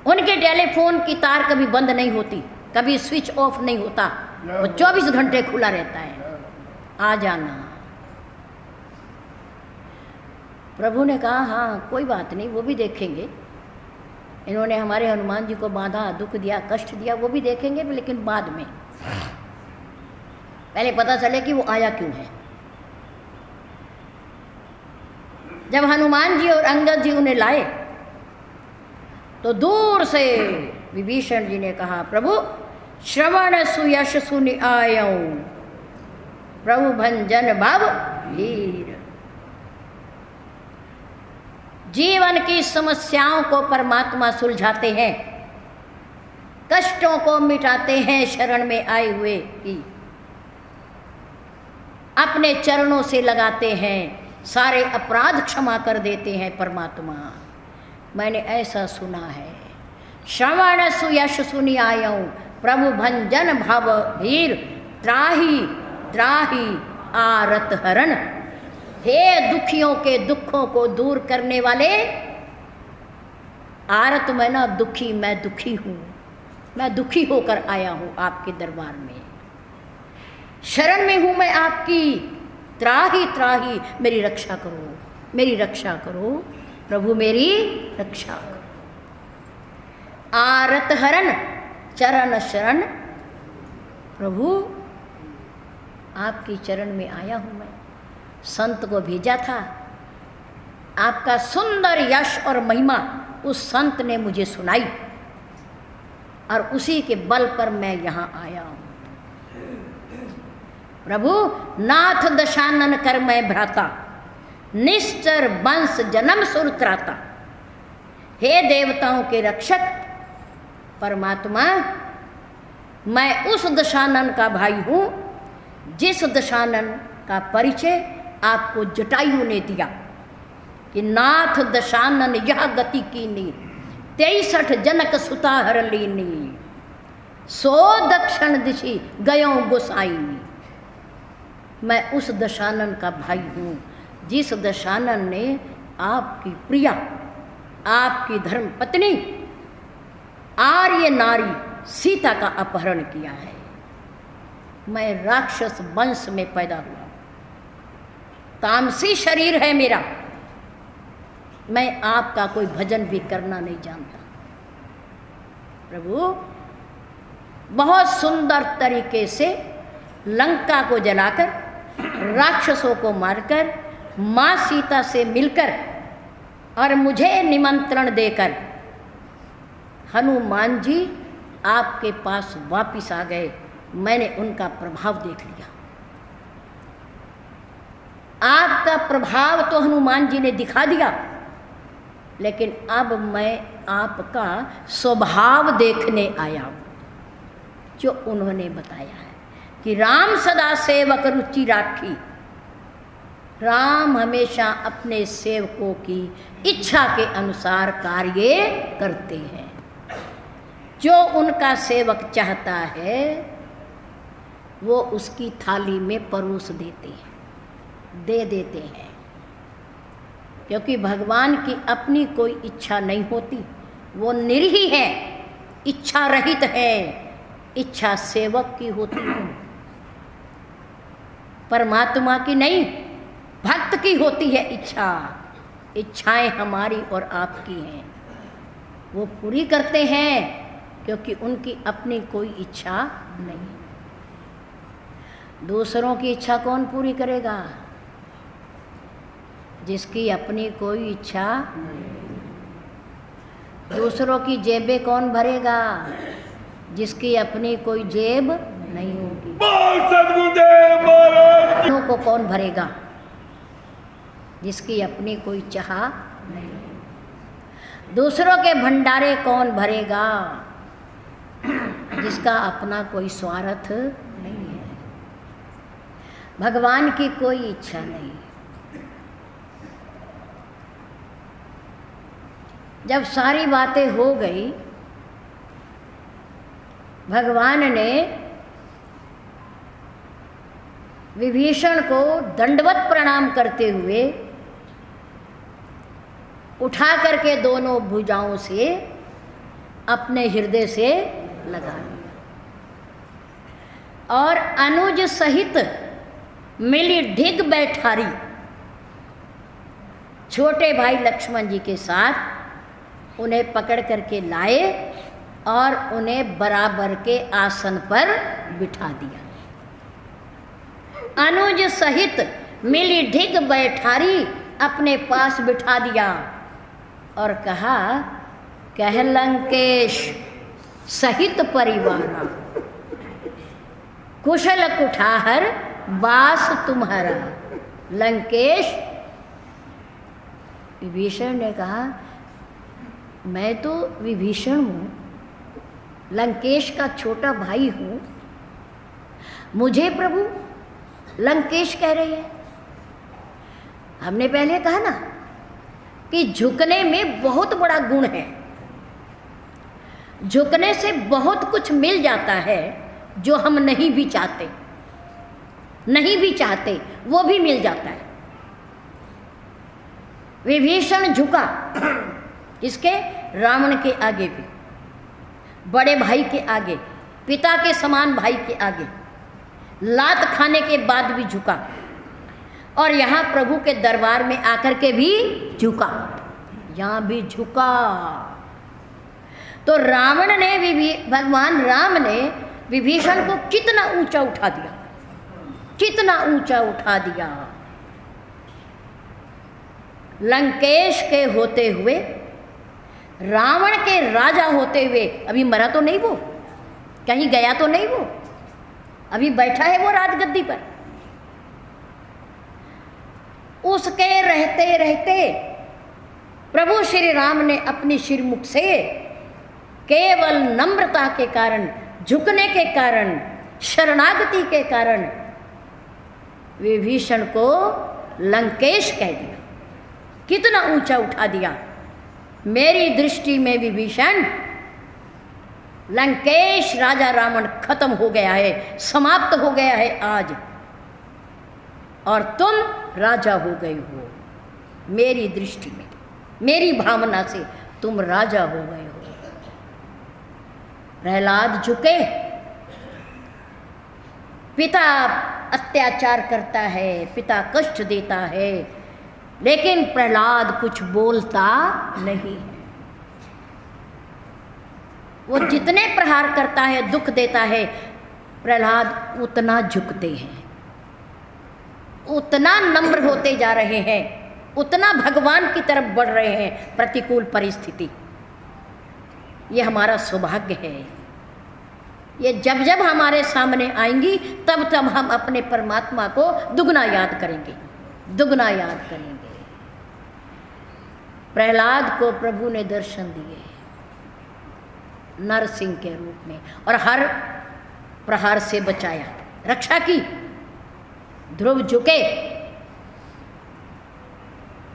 उनके टेलीफोन की तार कभी बंद नहीं होती, कभी स्विच ऑफ नहीं होता, वो 24 घंटे खुला रहता है। आ जाना। प्रभु ने कहा हाँ कोई बात नहीं, वो भी देखेंगे। इन्होंने हमारे हनुमान जी को बांधा, दुख दिया, कष्ट दिया, वो भी देखेंगे, लेकिन बाद में। पहले पता चले कि वो आया क्यों है। जब हनुमान जी और अंगद जी उन्हें लाए तो दूर से विभीषण जी ने कहा प्रभु श्रवण सुयश सुनि आयऊं, प्रभु भंजन भव वीर। जीवन की समस्याओं को परमात्मा सुलझाते हैं, कष्टों को मिटाते हैं शरण में आए हुए ही, अपने चरणों से लगाते हैं, सारे अपराध क्षमा कर देते हैं परमात्मा। मैंने ऐसा सुना है। श्रवण सुयश सुनि आयऊं, प्रभु भंजन भव भीर, त्राही त्राही आरत हरण। हे दुखियों के दुखों को दूर करने वाले, आरत में ना दुखी, मैं दुखी हूँ, मैं दुखी होकर आया हूँ आपके दरबार में, शरण में हूँ मैं आपकी, त्राही त्राही मेरी रक्षा करो, मेरी रक्षा करो प्रभु, मेरी रक्षा करो। आरत हरण चरण शरण, प्रभु आपकी चरण में आया हूँ मैं। संत को भेजा था, आपका सुंदर यश और महिमा उस संत ने मुझे सुनाई और उसी के बल पर मैं यहाँ आया हूँ। प्रभु नाथ दशानन कर मैं भ्राता, निश्चर वंश जन्म सुर त्राता। हे देवताओं के रक्षक परमात्मा, मैं उस दशानन का भाई हूँ जिस दशानन का परिचय आपको जटायु ने दिया कि नाथ दशानन यह गति कीनी, 63 जनक सुता हर लीनी, 100 दक्षिण दिशि गयों गोसाईनी। मैं उस दशानन का भाई हूँ जिस दशानन ने आपकी प्रिया, आपकी धर्म पत्नी आर्य नारी सीता का अपहरण किया है। मैं राक्षस वंश में पैदा हुआ, तामसी शरीर है मेरा, मैं आपका कोई भजन भी करना नहीं जानता। प्रभु बहुत सुंदर तरीके से लंका को जलाकर, राक्षसों को मारकर, माँ सीता से मिलकर और मुझे निमंत्रण देकर हनुमान जी आपके पास वापिस आ गए। मैंने उनका प्रभाव देख लिया। आपका प्रभाव तो हनुमान जी ने दिखा दिया, लेकिन अब मैं आपका स्वभाव देखने आया हूँ, जो उन्होंने बताया है कि राम सदा सेवक रुचि राखी। राम हमेशा अपने सेवकों की इच्छा के अनुसार कार्य करते हैं। जो उनका सेवक चाहता है वो उसकी थाली में परोस देते हैं, दे देते हैं, क्योंकि भगवान की अपनी कोई इच्छा नहीं होती। वो निरीह है, इच्छा रहित है, इच्छा सेवक की होती है, परमात्मा की नहीं, भक्त की होती है इच्छा। इच्छाएं हमारी और आपकी हैं, वो पूरी करते हैं क्योंकि उनकी अपनी कोई इच्छा नहीं। दूसरों की इच्छा कौन पूरी करेगा? जिसकी अपनी कोई इच्छा नहीं। दूसरों की जेबें कौन भरेगा? जिसकी अपनी कोई जेब नहीं होगी। सद्गुरुदेव महाराज को कौन भरेगा? जिसकी अपनी कोई चाह नहीं। दूसरों के भंडारे कौन भरेगा? जिसका अपना कोई स्वार्थ नहीं है, भगवान की कोई इच्छा नहीं। जब सारी बातें हो गई, भगवान ने विभीषण को दंडवत प्रणाम करते हुए उठा करके दोनों भुजाओं से अपने हृदय से लगा लिया और अनुज सहित मिली ढिग बैठारी छोटे भाई लक्ष्मण जी के साथ उन्हें पकड़ करके लाए और उन्हें बराबर के आसन पर बिठा दिया। अनुज सहित मिली ढिग बैठारी अपने पास बिठा दिया और कहा, कह लंकेश सहित परिवारा, कुशल कुठार बास तुम्हारा। लंकेश विभीषण ने कहा, मैं तो विभीषण हूँ, लंकेश का छोटा भाई हूँ, मुझे प्रभु लंकेश कह रही है। हमने पहले कहा ना कि झुकने में बहुत बड़ा गुण है, झुकने से बहुत कुछ मिल जाता है जो हम नहीं भी चाहते, वो भी मिल जाता है। विभीषण झुका किसके? रावण के आगे भी, बड़े भाई के आगे, पिता के समान भाई के आगे, लात खाने के बाद भी झुका, और यहाँ प्रभु के दरबार में आकर के भी झुका, यहाँ भी झुका। तो रावण ने भगवान राम ने विभीषण को कितना ऊंचा उठा दिया, कितना ऊंचा उठा दिया। लंकेश के होते हुए, रावण के राजा होते हुए, अभी मरा तो नहीं वो, कहीं गया तो नहीं वो, अभी बैठा है वो राजगद्दी पर। उसके रहते रहते प्रभु श्री राम ने अपनी शिरमुख से केवल नम्रता के कारण, झुकने के कारण, शरणागति के कारण विभीषण को लंकेश कह दिया, कितना ऊंचा उठा दिया। मेरी दृष्टि में विभीषण, लंकेश राजा रावण खत्म हो गया है, समाप्त हो गया है आज, और तुम राजा हो गए हो। मेरी दृष्टि में, मेरी भावना से तुम राजा हो गए हो। प्रहलाद झुके, पिता अत्याचार करता है, पिता कष्ट देता है, लेकिन प्रहलाद कुछ बोलता नहीं है। वो जितने प्रहार करता है, दुख देता है, प्रहलाद उतना झुकते हैं, उतना नम्र होते जा रहे हैं, उतना भगवान की तरफ बढ़ रहे हैं। प्रतिकूल परिस्थिति, ये हमारा सौभाग्य है। ये जब जब हमारे सामने आएंगी, तब तब हम अपने परमात्मा को दुगना याद करेंगे, दुगना याद करेंगे। प्रहलाद को प्रभु ने दर्शन दिए नरसिंह के रूप में, और हर प्रहार से बचाया, रक्षा की। ध्रुव झुके,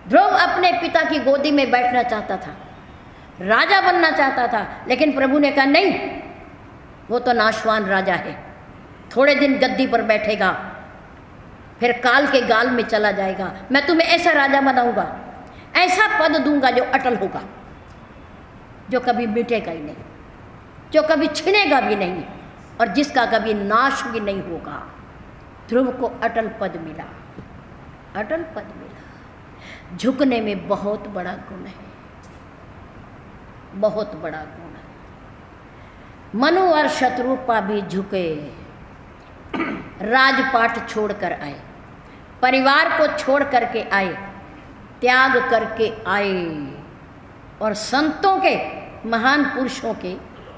ध्रुव अपने पिता की गोदी में बैठना चाहता था, राजा बनना चाहता था, लेकिन प्रभु ने कहा नहीं, वो तो नाशवान राजा है, थोड़े दिन गद्दी पर बैठेगा, फिर काल के गाल में चला जाएगा। मैं तुम्हें ऐसा राजा बनाऊंगा, ऐसा पद दूंगा जो अटल होगा, जो कभी मिटेगा ही नहीं, जो कभी छिनेगा भी नहीं, और जिसका कभी नाश भी नहीं होगा। ध्रुव को अटल पद मिला, अटल पद मिला। झुकने में बहुत बड़ा गुण है, बहुत बड़ा गुण है। मनु और शत्रुपा भी झुके, राजपाट छोड़कर आए, परिवार को छोड़ करके आए, त्याग करके आए, और संतों के, महान पुरुषों के,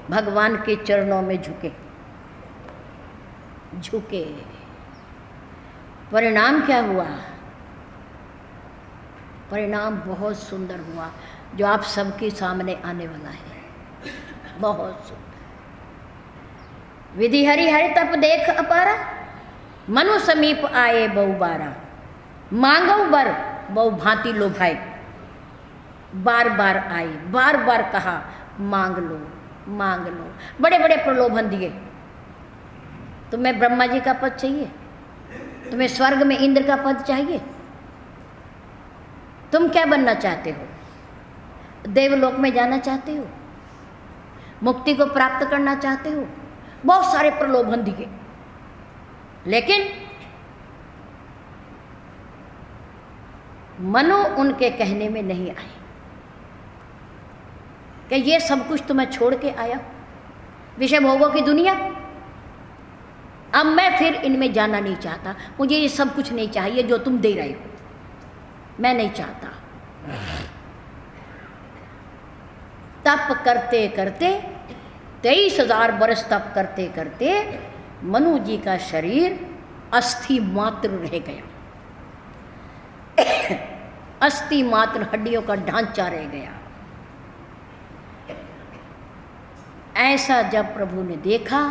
भगवान के चरणों में झुके, झुके। परिणाम क्या हुआ? परिणाम बहुत सुंदर हुआ, जो आप सबके सामने आने वाला है, बहुत सुंदर। विधि हरि हरि तप देख अपारा, मनु समीप आए बहु बारा, मांगो बर बहु भांति लोभाए। बार बार आए, बार बार कहा मांग लो, मांग लो, बड़े बड़े प्रलोभन दिए। तुम्हें ब्रह्मा जी का पद चाहिए, तुम्हें स्वर्ग में इंद्र का पद चाहिए, तुम क्या बनना चाहते हो? देवलोक में जाना चाहते हो, मुक्ति को प्राप्त करना चाहते हो? बहुत सारे प्रलोभन दिए, लेकिन मनु उनके कहने में नहीं आए कि ये सब कुछ तो मैं छोड़ के आया, विषय भोगों की दुनिया, अब मैं फिर इनमें जाना नहीं चाहता, मुझे ये सब कुछ नहीं चाहिए जो तुम दे रहे हो, मैं नहीं चाहता। तप करते करते 23,000 बरस तप करते करते मनु जी का शरीर अस्थि मात्र रह गया, अस्थि मात्र हड्डियों का ढांचा रह गया। ऐसा जब प्रभु ने देखा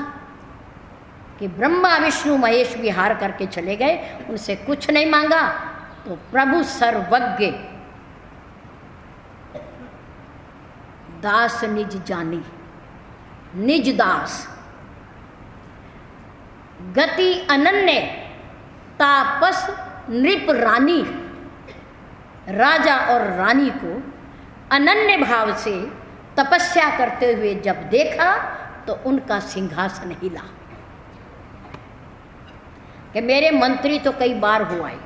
कि ब्रह्मा विष्णु महेश विहार करके चले गए, उनसे कुछ नहीं मांगा, तो प्रभु सर्वज्ञ दास निज जानी, निज दास गति अनन्य तापस नृप रानी, राजा और रानी को अनन्य भाव से तपस्या करते हुए जब देखा तो उनका सिंहासन हिला कि मेरे मंत्री तो कई बार हो आए,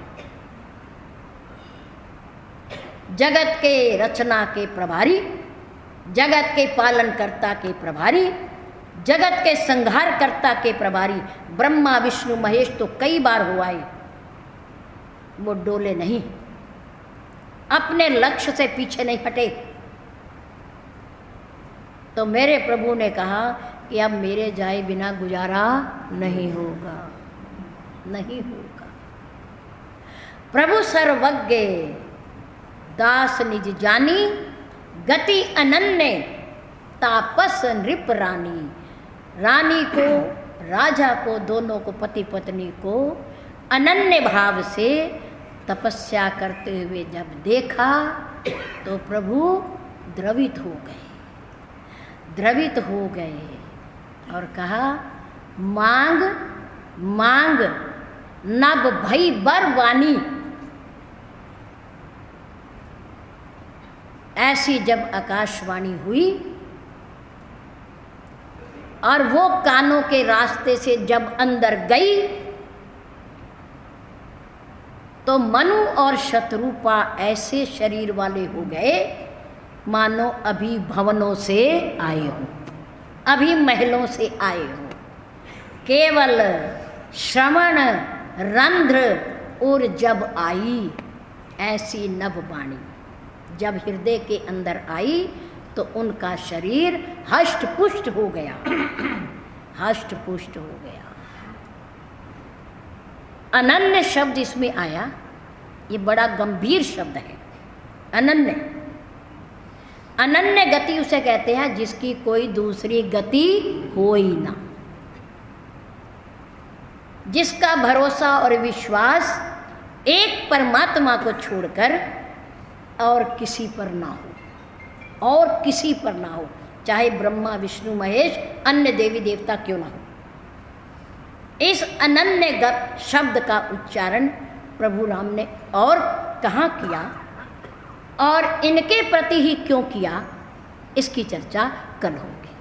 जगत के रचना के प्रभारी, जगत के पालनकर्ता के प्रभारी, जगत के संहारकर्ता के प्रभारी ब्रह्मा विष्णु महेश तो कई बार हो आए, वो डोले नहीं, अपने लक्ष्य से पीछे नहीं हटे। तो मेरे प्रभु ने कहा कि अब मेरे जाए बिना गुजारा नहीं होगा, नहीं होगा। प्रभु सर्वज्ञ दास निज जानी, गति अनन्य तापस नृप रानी, रानी को राजा को दोनों को पति पत्नी को अनन्य भाव से तपस्या करते हुए जब देखा तो प्रभु द्रवित हो गए, द्रवित हो गए और कहा मांग मांग नभ भई बर वानी। ऐसी जब आकाशवाणी हुई और वो कानों के रास्ते से जब अंदर गई तो मनु और शत्रुपा ऐसे शरीर वाले हो गए मानो अभी भवनों से आए हो, अभी महलों से आए हो। केवल श्रवण रंध्र और जब आई ऐसी नभ वाणी जब हृदय के अंदर आई तो उनका शरीर हष्ट पुष्ट हो गया, हष्ट पुष्ट हो गया। अनन्य शब्द इसमें आया, ये बड़ा गंभीर शब्द है। अनन्य, अनन्य गति उसे कहते हैं जिसकी कोई दूसरी गति हो ही ना, जिसका भरोसा और विश्वास एक परमात्मा को छोड़कर और किसी पर ना हो, और किसी पर ना हो, चाहे ब्रह्मा विष्णु महेश अन्य देवी देवता क्यों ना हो। इस अनन्य शब्द का उच्चारण प्रभु राम ने और कहाँ किया और इनके प्रति ही क्यों किया, इसकी चर्चा कल होगी।